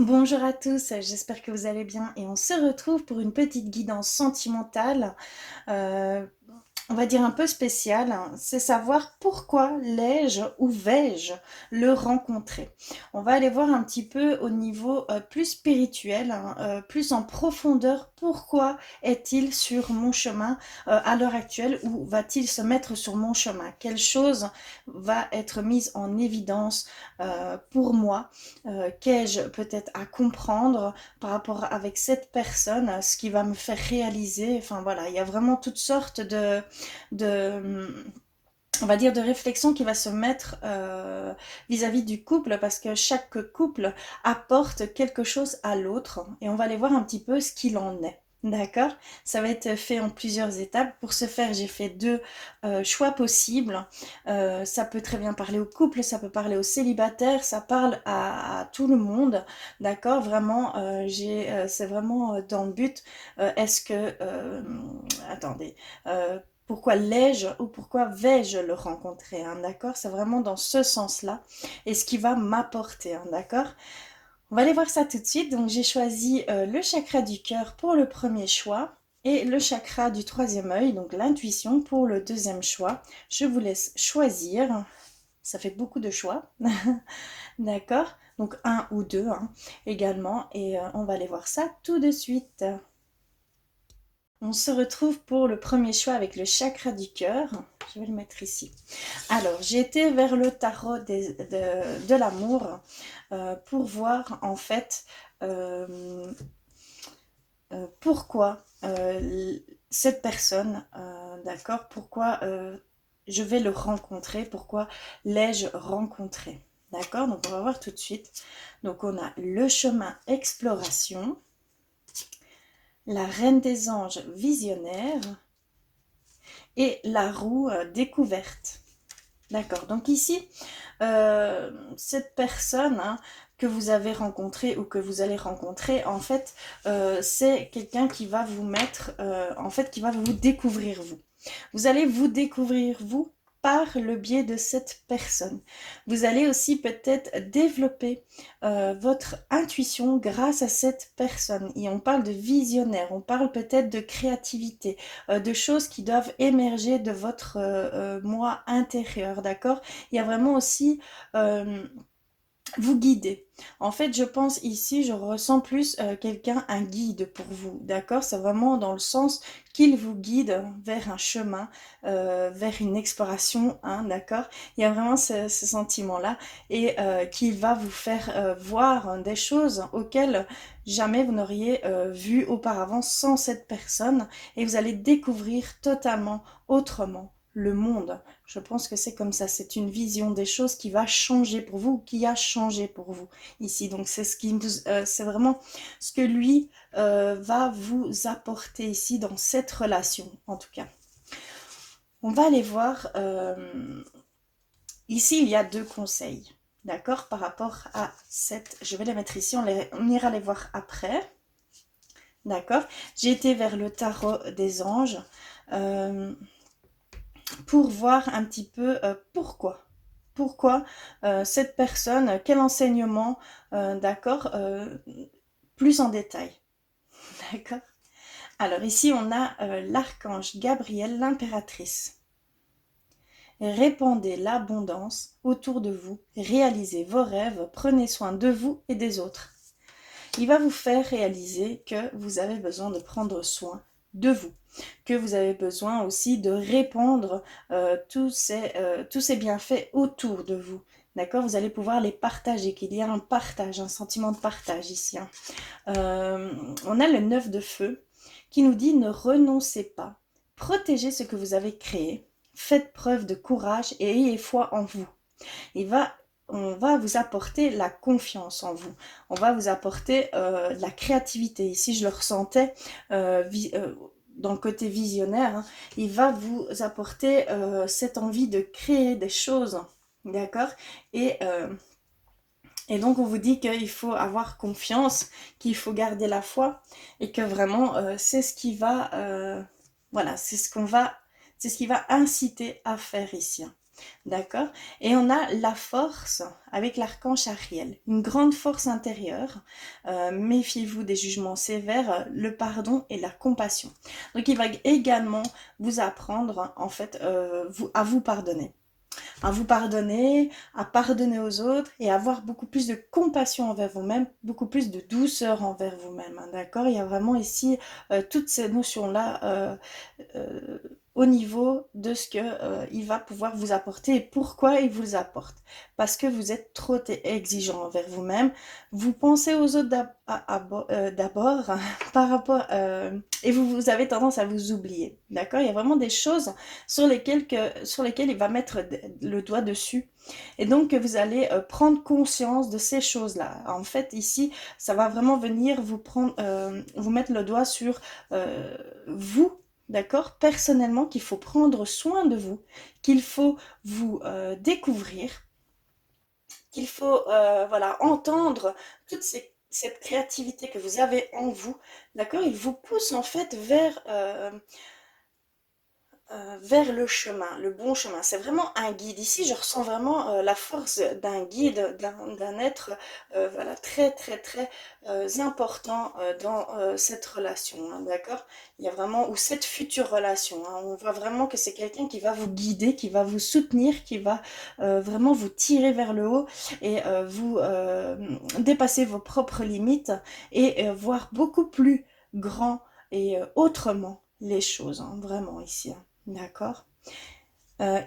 Bonjour à tous, j'espère que vous allez bien et on se retrouve pour une petite guidance sentimentale, euh, on va dire un peu spéciale, hein. C'est savoir pourquoi l'ai-je ou vais-je le rencontrer. On va aller voir un petit peu au niveau plus spirituel, hein, plus en profondeur, pourquoi est-il sur mon chemin à l'heure actuelle ou va-t-il se mettre sur mon chemin? Quelle chose va être mise en évidence pour moi? Qu'ai-je peut-être à comprendre par rapport avec cette personne, ce qui va me faire réaliser, enfin voilà, il y a vraiment toutes sortes de on va dire de réflexion qui va se mettre vis-à-vis du couple parce que chaque couple apporte quelque chose à l'autre et on va aller voir un petit peu ce qu'il en est. D'accord? Ça va être fait en plusieurs étapes. Pour ce faire, j'ai fait deux choix possibles. Ça peut très bien parler au couple, ça peut parler aux célibataires, ça parle à tout le monde. D'accord? Vraiment, c'est vraiment dans le but. Est-ce que... attendez. Pourquoi l'ai-je ou pourquoi vais-je le rencontrer, hein, d'accord? C'est vraiment dans ce sens-là et ce qui va m'apporter, hein, d'accord? On va aller voir ça tout de suite. Donc j'ai choisi le chakra du cœur pour le premier choix et le chakra du troisième œil, donc l'intuition pour le deuxième choix. Je vous laisse choisir. Ça fait beaucoup de choix, d'accord? Donc un ou deux hein, également et on va aller voir ça tout de suite. On se retrouve pour le premier choix avec le chakra du cœur. Je vais le mettre ici. Alors, j'ai été vers le tarot de l'amour pour voir en fait pourquoi cette personne, d'accord, pourquoi je vais le rencontrer, pourquoi l'ai-je rencontré. D'accord, donc on va voir tout de suite. Donc on a le chemin exploration, la reine des anges visionnaire, et la roue découverte. D'accord, donc ici, cette personne hein, que vous avez rencontrée ou que vous allez rencontrer, en fait, c'est quelqu'un qui va vous mettre, en fait, qui va vous découvrir vous. Vous allez vous découvrir vous par le biais de cette personne. Vous allez aussi peut-être développer votre intuition grâce à cette personne. Et on parle de visionnaire, on parle peut-être de créativité, de choses qui doivent émerger de votre moi intérieur, d'accord? Il y a vraiment aussi euh, vous guider. En fait, je pense ici, je ressens plus quelqu'un, un guide pour vous, d'accord? C'est vraiment dans le sens qu'il vous guide vers un chemin, vers une exploration, hein, d'accord? Il y a vraiment ce sentiment-là et qui va vous faire voir hein, des choses auxquelles jamais vous n'auriez vu auparavant sans cette personne et vous allez découvrir totalement autrement le monde. Je pense que c'est comme ça, c'est une vision des choses qui va changer pour vous, qui a changé pour vous ici. Donc c'est c'est vraiment ce que lui va vous apporter ici dans cette relation, en tout cas. On va aller voir. Ici, il y a deux conseils, d'accord, par rapport à cette. Je vais les mettre ici. On ira les voir après. D'accord. J'ai été vers le tarot des anges pour voir un petit peu pourquoi. Pourquoi cette personne, quel enseignement, d'accord, plus en détail. D'accord. Alors ici, on a l'archange Gabriel, l'impératrice. Répandez l'abondance autour de vous, réalisez vos rêves, prenez soin de vous et des autres. Il va vous faire réaliser que vous avez besoin de prendre soin de vous, que vous avez besoin aussi de répandre tous ces bienfaits autour de vous. D'accord? Vous allez pouvoir les partager, qu'il y a un partage, un sentiment de partage ici. Hein. On a le 9 de feu qui nous dit ne renoncez pas, protégez ce que vous avez créé, faites preuve de courage et ayez foi en vous. On va vous apporter la confiance en vous. On va vous apporter la créativité. Ici, je le ressentais dans le côté visionnaire. Hein. Il va vous apporter cette envie de créer des choses. D'accord et donc, on vous dit qu'il faut avoir confiance, qu'il faut garder la foi et que vraiment, c'est ce qui va... voilà, c'est ce qui va inciter à faire ici. Hein. D'accord? Et on a la force avec l'archange Ariel, une grande force intérieure. Méfiez-vous des jugements sévères, le pardon et la compassion. Donc il va également vous apprendre en fait à vous pardonner. À vous pardonner, à pardonner aux autres et avoir beaucoup plus de compassion envers vous-même, beaucoup plus de douceur envers vous-même. Hein, d'accord? Il y a vraiment ici toutes ces notions-là euh, au niveau de ce que il va pouvoir vous apporter et pourquoi il vous apporte. Parce que vous êtes trop exigeant envers vous-même. Vous pensez aux autres d'abord par rapport et vous avez tendance à vous oublier. D'accord? Il y a vraiment des choses sur lesquelles il va mettre le doigt dessus. Et donc, vous allez prendre conscience de ces choses-là. En fait, ici, ça va vraiment venir vous mettre le doigt sur vous, d'accord, personnellement, qu'il faut prendre soin de vous, qu'il faut vous découvrir, qu'il faut voilà, entendre cette créativité que vous avez en vous, d'accord. Il vous pousse en fait vers le chemin, le bon chemin. C'est vraiment un guide. Ici, je ressens vraiment la force d'un guide, d'un être voilà, très, très, très important dans cette relation, hein, d'accord? Il y a vraiment, ou cette future relation, hein, on voit vraiment que c'est quelqu'un qui va vous guider, qui va vous soutenir, qui va vraiment vous tirer vers le haut et vous dépasser vos propres limites et voir beaucoup plus grand et autrement les choses, hein, vraiment ici. Hein. D'accord.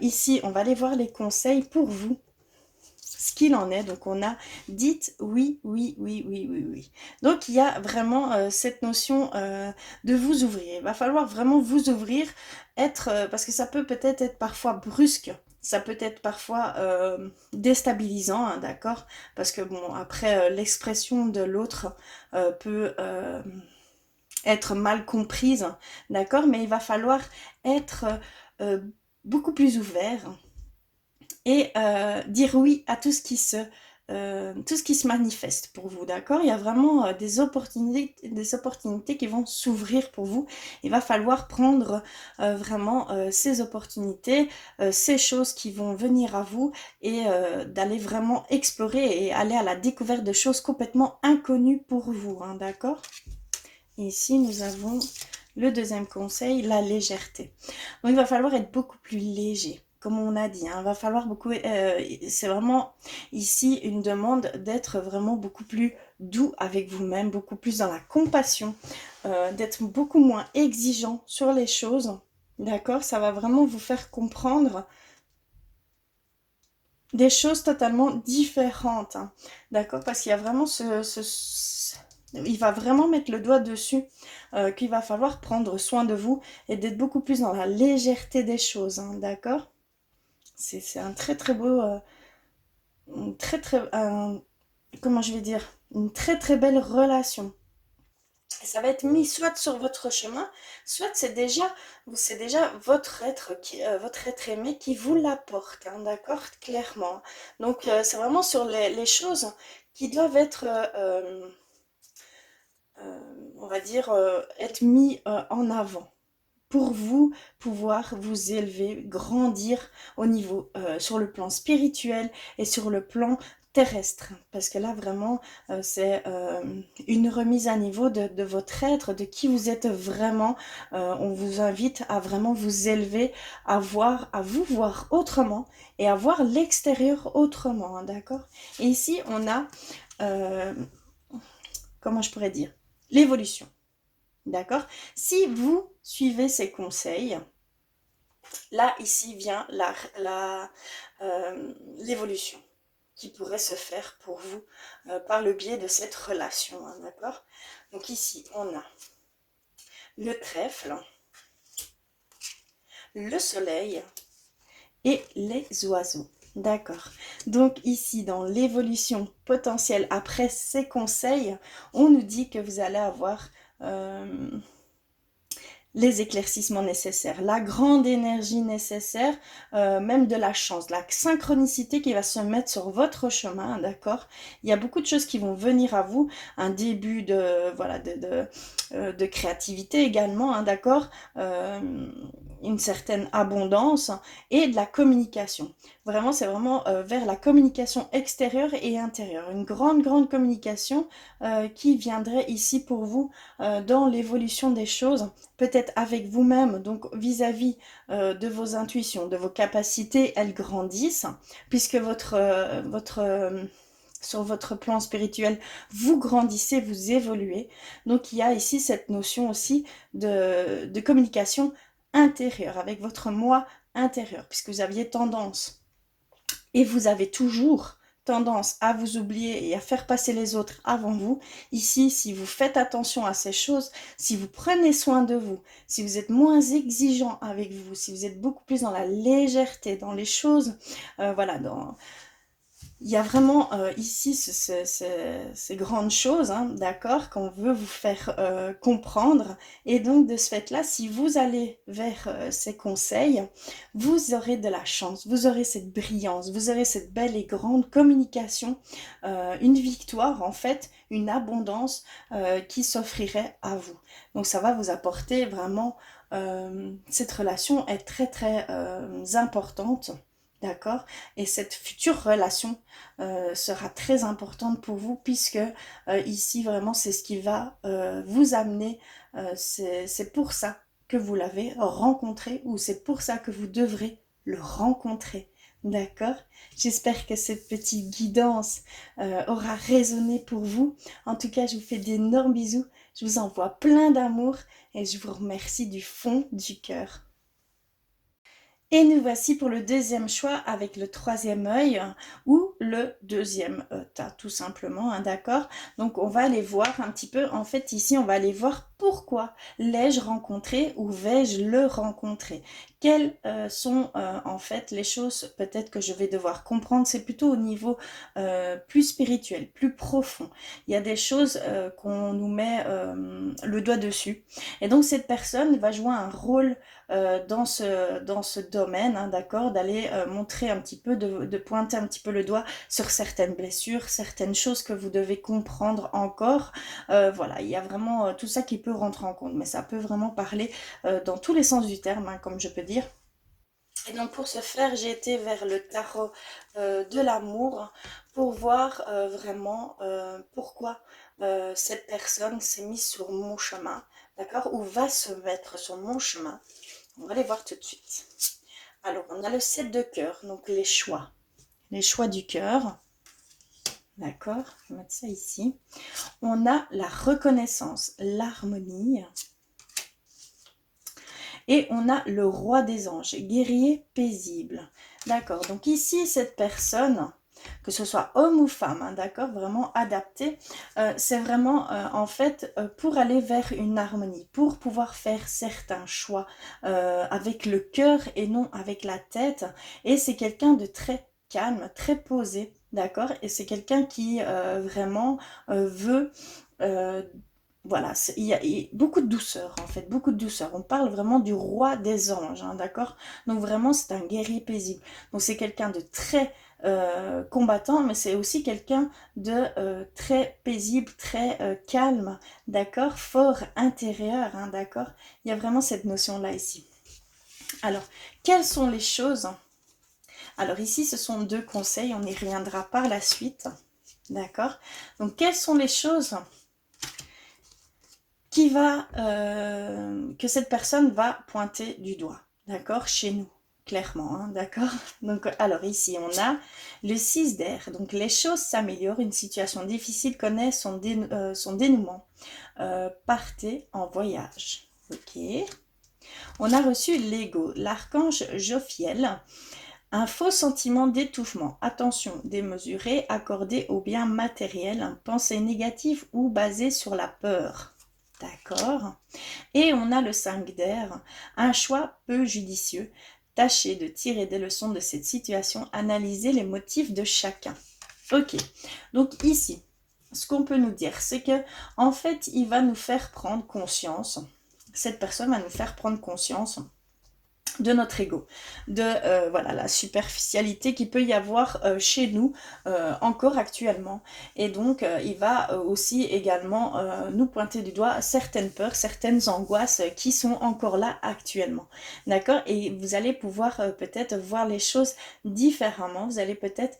Ici, on va aller voir les conseils pour vous, ce qu'il en est. Donc, on a dites oui, oui, oui, oui, oui, oui. Donc, il y a vraiment cette notion de vous ouvrir. Il va falloir vraiment vous ouvrir, parce que ça peut-être être parfois brusque. Ça peut être parfois déstabilisant, hein, d'accord? Parce que bon, après, l'expression de l'autre peut être mal comprise, d'accord? Mais il va falloir être euh, beaucoup plus ouvert et dire oui à tout ce qui se manifeste pour vous, d'accord? Il y a vraiment des opportunités qui vont s'ouvrir pour vous. Il va falloir prendre vraiment ces opportunités, ces choses qui vont venir à vous et d'aller vraiment explorer et aller à la découverte de choses complètement inconnues pour vous, hein, d'accord? Et ici, nous avons le deuxième conseil, la légèreté. Donc, il va falloir être beaucoup plus léger, comme on a dit. Hein. Il va falloir beaucoup... c'est vraiment ici une demande d'être vraiment beaucoup plus doux avec vous-même, beaucoup plus dans la compassion, d'être beaucoup moins exigeant sur les choses. D'accord? Ça va vraiment vous faire comprendre des choses totalement différentes. Hein. D'accord? Parce qu'il y a vraiment il va vraiment mettre le doigt dessus, qu'il va falloir prendre soin de vous et d'être beaucoup plus dans la légèreté des choses, hein, d'accord? C'est un très très beau, une très très, comment je vais dire, une très très belle relation. Et ça va être mis soit sur votre chemin, soit c'est déjà votre être aimé qui vous l'apporte, hein, d'accord? Clairement. Donc c'est vraiment sur les choses qui doivent être on va dire, être mis en avant pour vous pouvoir vous élever, grandir au niveau, sur le plan spirituel et sur le plan terrestre. Parce que là, vraiment, c'est une remise à niveau de votre être, de qui vous êtes vraiment. On vous invite à vraiment vous élever, à vous voir autrement et à voir l'extérieur autrement, hein, d'accord? Et ici, on a, euh, comment je pourrais dire, l'évolution. D'accord? Si vous suivez ces conseils, là, ici vient l'évolution qui pourrait se faire pour vous par le biais de cette relation. Hein, d'accord? Donc ici, on a le trèfle, le soleil et les oiseaux. D'accord. Donc ici, dans l'évolution potentielle après ces conseils, on nous dit que vous allez avoir les éclaircissements nécessaires, la grande énergie nécessaire, même de la chance, la synchronicité qui va se mettre sur votre chemin, d'accord? Il y a beaucoup de choses qui vont venir à vous, un début de, voilà, de créativité également, hein, d'accord? une certaine abondance et de la communication. Vraiment, c'est vraiment vers la communication extérieure et intérieure. Une grande, grande communication qui viendrait ici pour vous dans l'évolution des choses, peut-être avec vous-même, donc vis-à-vis de vos intuitions, de vos capacités, elles grandissent, puisque sur votre plan spirituel, vous grandissez, vous évoluez. Donc il y a ici cette notion aussi de communication intérieure, avec votre moi intérieur, puisque vous aviez tendance, et vous avez toujours tendance à vous oublier et à faire passer les autres avant vous. Ici, si vous faites attention à ces choses, si vous prenez soin de vous, si vous êtes moins exigeant avec vous, si vous êtes beaucoup plus dans la légèreté, dans les choses, voilà, il y a vraiment ici ces grandes choses, hein, d'accord, qu'on veut vous faire comprendre. Et donc, de ce fait-là, si vous allez vers ces conseils, vous aurez de la chance, vous aurez cette brillance, vous aurez cette belle et grande communication, une victoire, en fait, une abondance qui s'offrirait à vous. Donc, ça va vous apporter vraiment... cette relation est très, très importante. D'accord? Et cette future relation sera très importante pour vous puisque ici vraiment c'est ce qui va vous amener, c'est pour ça que vous l'avez rencontré ou c'est pour ça que vous devrez le rencontrer. D'accord? J'espère que cette petite guidance aura résonné pour vous. En tout cas, je vous fais d'énormes bisous. Je vous envoie plein d'amour et je vous remercie du fond du cœur. Et nous voici pour le deuxième choix avec le troisième œil ou le deuxième tas, tout simplement, hein, d'accord? Donc on va aller voir un petit peu, en fait ici on va aller voir pourquoi l'ai-je rencontré ou vais-je le rencontrer? Quelles sont en fait les choses peut-être que je vais devoir comprendre? C'est plutôt au niveau plus spirituel, plus profond. Il y a des choses qu'on nous met le doigt dessus. Et donc cette personne va jouer un rôle dans ce domaine, hein, d'accord, d'aller montrer un petit peu, de pointer un petit peu le doigt sur certaines blessures, certaines choses que vous devez comprendre encore. Voilà, il y a vraiment tout ça qui peut rentrer en compte, mais ça peut vraiment parler dans tous les sens du terme, hein, comme je peux dire. Et donc pour ce faire, j'ai été vers le tarot de l'amour pour voir vraiment pourquoi cette personne s'est mise sur mon chemin, d'accord, ou va se mettre sur mon chemin. On va les voir tout de suite. Alors, on a le 7 de cœur, donc les choix du cœur. D'accord, je vais mettre ça ici. On a la reconnaissance, l'harmonie. Et on a le roi des anges, guerrier paisible. D'accord, donc ici, cette personne, que ce soit homme ou femme, hein, d'accord, vraiment adapté, c'est vraiment en fait pour aller vers une harmonie, pour pouvoir faire certains choix avec le cœur et non avec la tête. Et c'est quelqu'un de très calme, très posé, d'accord, et c'est quelqu'un qui vraiment veut... voilà, il y a beaucoup de douceur en fait, beaucoup de douceur. On parle vraiment du roi des anges, hein, d'accord? Donc vraiment, c'est un guerrier paisible. Donc c'est quelqu'un de très combattant, mais c'est aussi quelqu'un de très paisible, très calme, d'accord? Fort intérieur, hein, d'accord? Il y a vraiment cette notion-là ici. Alors, quelles sont les choses? Alors ici, ce sont deux conseils, on y reviendra par la suite, d'accord? Donc, quelles sont les choses que cette personne va pointer du doigt, d'accord, chez nous, clairement, hein, d'accord. Donc, alors ici, on a le 6 d'air, donc les choses s'améliorent, une situation difficile connaît son dénouement. Partez en voyage, ok. On a reçu l'ego, l'archange Jophiel, un faux sentiment d'étouffement. Attention, démesuré, accordé aux biens matériels, pensée négative ou basée sur la peur. D'accord. Et on a le 5 d'air, un choix peu judicieux. Tâchez de tirer des leçons de cette situation, analysez les motifs de chacun. Ok, donc ici, ce qu'on peut nous dire, c'est que en fait, il va nous faire prendre conscience, cette personne va nous faire prendre conscience de notre ego, de voilà, la superficialité qui peut y avoir chez nous encore actuellement. Et donc il va aussi également nous pointer du doigt certaines peurs, certaines angoisses qui sont encore là actuellement. D'accord? Et vous allez pouvoir peut-être voir les choses différemment. Vous allez peut-être,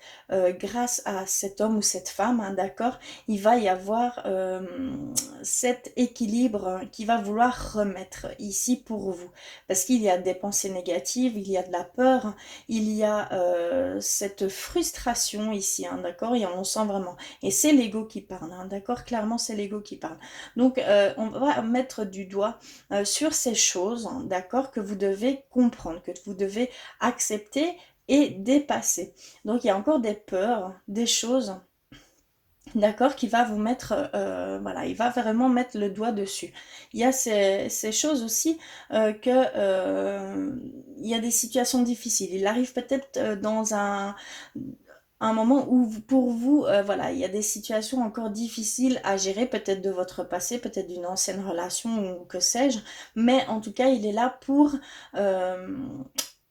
grâce à cet homme ou cette femme, hein, d'accord, il va y avoir cet équilibre qui va vouloir remettre ici pour vous. Parce qu'il y a des pensées négatives, il y a de la peur, il y a cette frustration ici, hein, d'accord, et on le sent vraiment. Et c'est l'ego qui parle, hein, d'accord, clairement c'est l'ego qui parle. Donc on va mettre du doigt sur ces choses, hein, d'accord, que vous devez comprendre, que vous devez accepter et dépasser. Donc il y a encore des peurs, des choses, d'accord, qui va vous mettre, voilà, il va vraiment mettre le doigt dessus. Il y a ces choses aussi il y a des situations difficiles. Il arrive peut-être dans un moment où pour vous, voilà, il y a des situations encore difficiles à gérer, peut-être de votre passé, peut-être d'une ancienne relation ou que sais-je, mais en tout cas, il est là pour euh,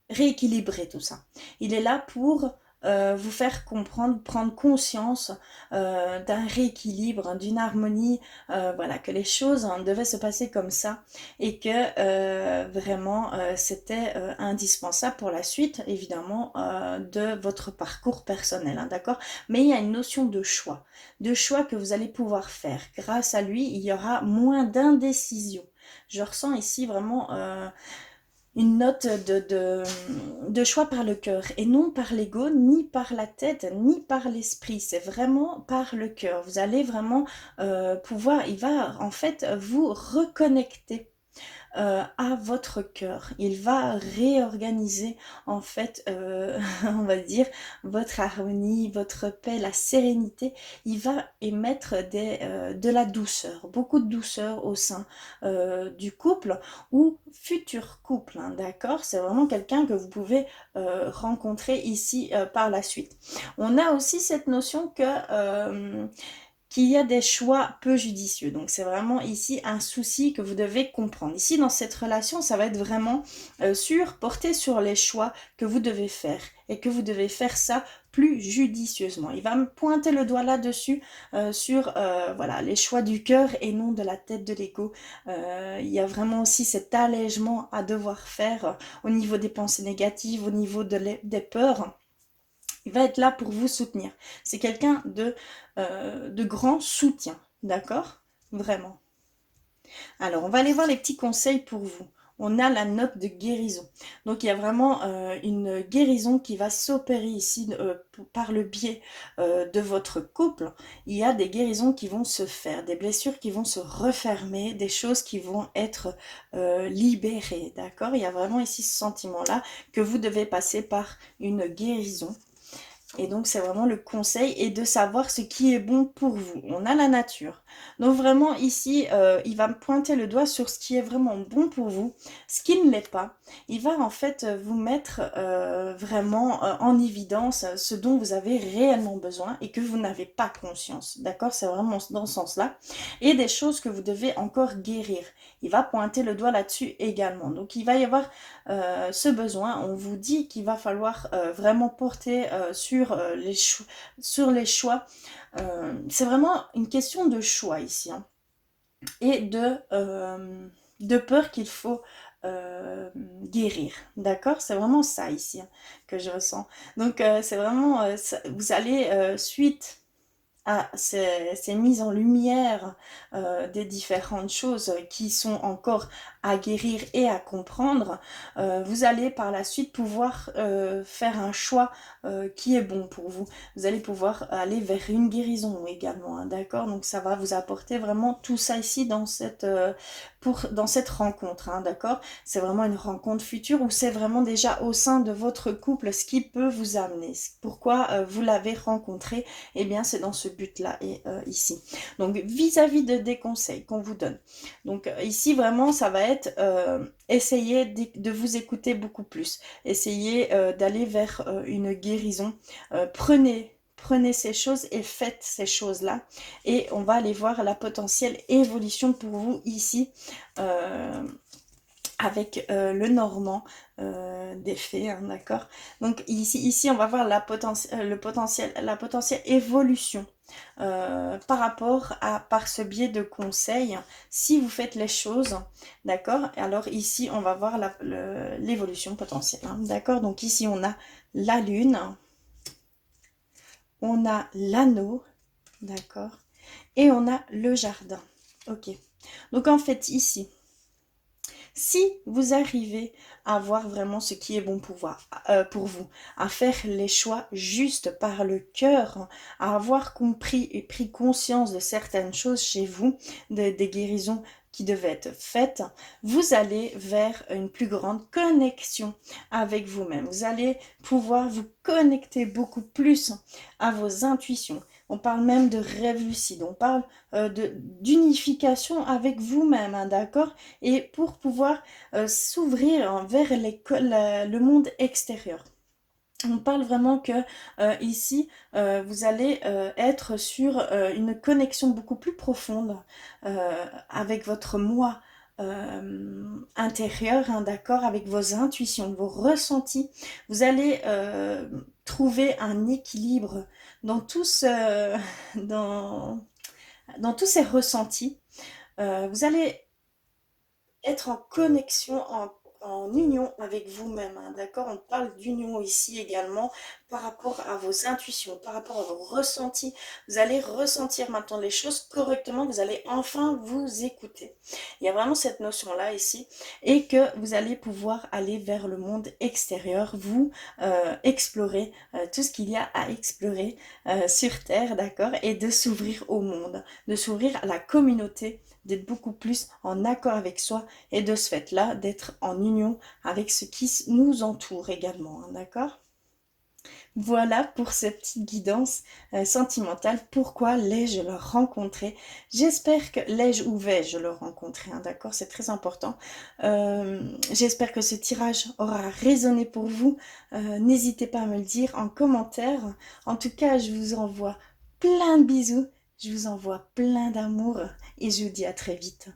rééquilibrer tout ça. Il est là pour vous faire comprendre, prendre conscience d'un rééquilibre, d'une harmonie, voilà, que les choses hein, devaient se passer comme ça et que vraiment c'était indispensable pour la suite, évidemment, de votre parcours personnel, hein, d'accord? Mais il y a une notion de choix que vous allez pouvoir faire. Grâce à lui, il y aura moins d'indécision. Je ressens ici vraiment une note de choix par le cœur et non par l'ego, ni par la tête, ni par l'esprit. C'est vraiment par le cœur. Vous allez vraiment pouvoir, il va en fait vous reconnecter à votre cœur. Il va réorganiser en fait, on va dire, votre harmonie, votre paix, la sérénité. Il va émettre de la douceur, beaucoup de douceur au sein du couple ou futur couple, hein, d'accord? C'est vraiment quelqu'un que vous pouvez rencontrer ici par la suite. On a aussi cette notion que qu'il y a des choix peu judicieux. Donc c'est vraiment ici un souci que vous devez comprendre. Ici dans cette relation, ça va être vraiment porté sur les choix que vous devez faire et que vous devez faire ça plus judicieusement. Il va me pointer le doigt là-dessus sur voilà, les choix du cœur et non de la tête de l'ego. Il y a vraiment aussi cet allègement à devoir faire au niveau des pensées négatives, au niveau des peurs. Il va être là pour vous soutenir. C'est quelqu'un de grand soutien, d'accord? Vraiment. Alors, on va aller voir les petits conseils pour vous. On a la note de guérison. Donc, il y a vraiment une guérison qui va s'opérer ici par le biais de votre couple. Il y a des guérisons qui vont se faire, des blessures qui vont se refermer, des choses qui vont être libérées, d'accord? Il y a vraiment ici ce sentiment-là que vous devez passer par une guérison. Et donc, c'est vraiment le conseil et de savoir ce qui est bon pour vous. On a la nature. Donc, vraiment, ici, il va me pointer le doigt sur ce qui est vraiment bon pour vous, ce qui ne l'est pas. Il va en fait vous mettre vraiment en évidence ce dont vous avez réellement besoin et que vous n'avez pas conscience. D'accord? C'est vraiment dans ce sens-là. Et des choses que vous devez encore guérir. Il va pointer le doigt là-dessus également. Donc, il va y avoir ce besoin. On vous dit qu'il va falloir vraiment porter sur les choix. C'est vraiment une question de choix ici, hein, et de peur qu'il faut guérir. D'accord? C'est vraiment ça ici hein, que je ressens. Donc c'est vraiment, vous allez suite à ces mises en lumière des différentes choses qui sont encore à guérir et à comprendre, vous allez par la suite pouvoir faire un choix qui est bon pour vous. Vous allez pouvoir aller vers une guérison également, hein, d'accord? Donc ça va vous apporter vraiment tout ça ici dans cette rencontre, hein, d'accord? C'est vraiment une rencontre future ou c'est vraiment déjà au sein de votre couple ce qui peut vous amener. Pourquoi vous l'avez rencontré? Eh bien, c'est dans ce but-là et ici. Donc, vis-à-vis des conseils qu'on vous donne. Donc, ici, vraiment, ça va être essayer de vous écouter beaucoup plus. Essayez d'aller vers une guérison. Prenez ces choses et faites ces choses-là. Et on va aller voir la potentielle évolution pour vous ici. avec le normand des fées, hein, d'accord? Donc ici, on va voir la potentielle évolution par ce biais de conseils, si vous faites les choses, d'accord? Alors ici, on va voir l'évolution potentielle, hein, d'accord? Donc ici, on a la lune, on a l'anneau, d'accord? Et on a le jardin, ok? Donc en fait, ici, si vous arrivez à voir vraiment ce qui est bon pour vous, à faire les choix justes par le cœur, à avoir compris et pris conscience de certaines choses chez vous, des guérisons qui devaient être faites, vous allez vers une plus grande connexion avec vous-même. Vous allez pouvoir vous connecter beaucoup plus à vos intuitions. On parle même de rêve lucide, on parle d'unification avec vous-même, hein, d'accord? Et pour pouvoir s'ouvrir vers le monde extérieur. On parle vraiment que ici, vous allez être sur une connexion beaucoup plus profonde avec votre moi intérieur, hein, d'accord, avec vos intuitions, vos ressentis. Vous allez trouver un équilibre dans dans, dans tous ces ressentis. Vous allez être en connexion, en union avec vous-même, hein, d'accord? On parle d'union ici également par rapport à vos intuitions, par rapport à vos ressentis. Vous allez ressentir maintenant les choses correctement, vous allez enfin vous écouter. Il y a vraiment cette notion-là ici, et que vous allez pouvoir aller vers le monde extérieur, vous explorer tout ce qu'il y a à explorer sur Terre, d'accord? Et de s'ouvrir au monde, de s'ouvrir à la communauté, d'être beaucoup plus en accord avec soi et de ce fait-là, d'être en union avec ce qui nous entoure également, hein, d'accord? Voilà pour cette petite guidance sentimentale. Pourquoi l'ai-je le rencontré? J'espère que l'ai-je ou vais-je le rencontrer, hein, d'accord? C'est très important. J'espère que ce tirage aura résonné pour vous. N'hésitez pas à me le dire en commentaire. En tout cas, je vous envoie plein de bisous. Je vous envoie plein d'amour et je vous dis à très vite.